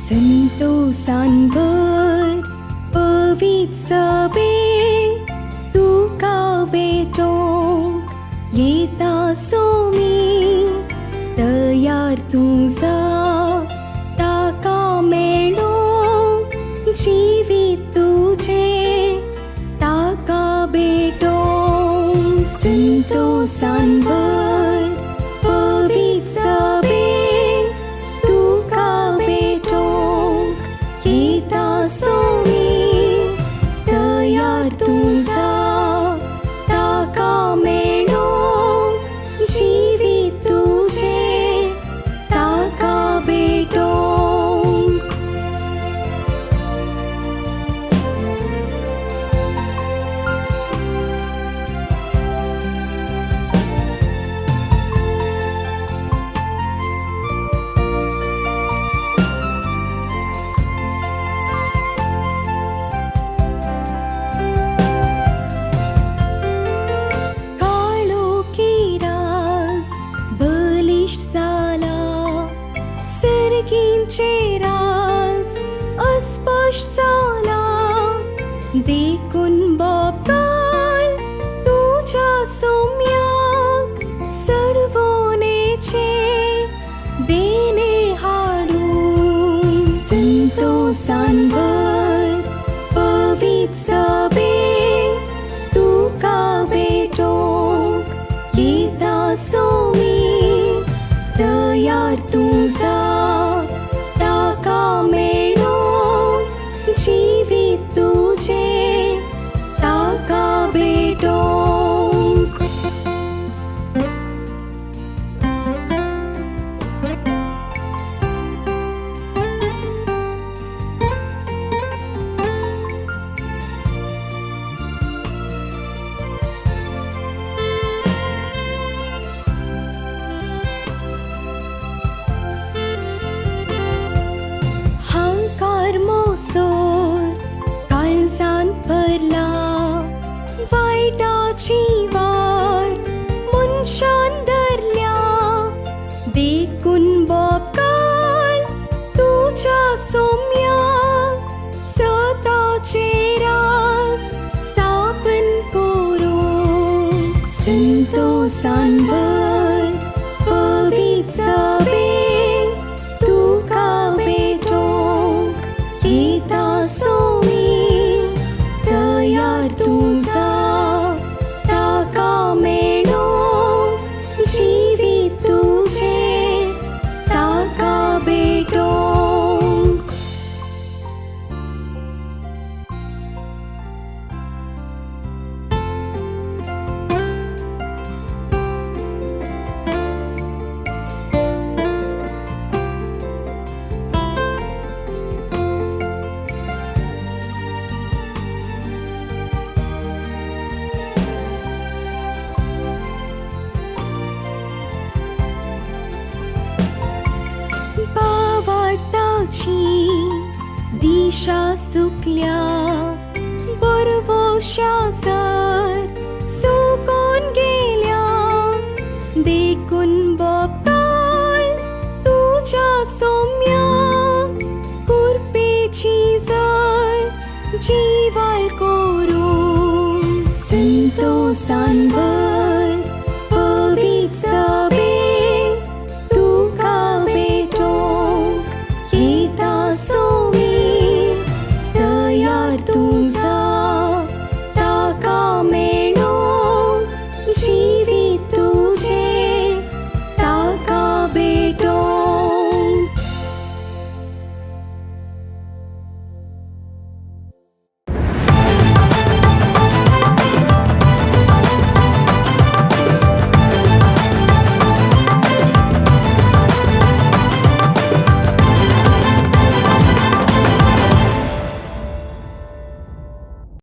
संतोषांवर पवित्र तुका भेटोंक येता सोमी तयार तुझा ताका मेळोंक जिवीत तुझे ताका भेटोंक संतोषांवर पवित्र तुका भेटोंक येता सोमी तयार तुझा ताका मेळोंक जिवीत तुझे ताका भेटोंक सर्गींचे राज अस्पष्ट जाला देखून बापाल तुझ्या सौम्याक सर्वोनेचे देणे हाडून संतोषांवर पवित्र तुका भेटोंक येता सोमी तयार तुझा ताका मेळोंक जिवीत तुझे ताका भेटोंक सोर काळजांत भरला वायटाची वाट मनशान धरल्या देखून बापाल तुझ्या सौम्याक सताचे राज स्थापन करूंक संतोषांवर पवित्र तुका भेटोंक येता सोमी तयार तुझा ताका मेळोंक जिवीत तुझे ताका भेटोंक दिशा सुकल्या बरवोशा जर सुकून गेल्या देखून बापाल तुझ्या सौम्याक कुरपेची जर जीवाल करूंक संतोषांवर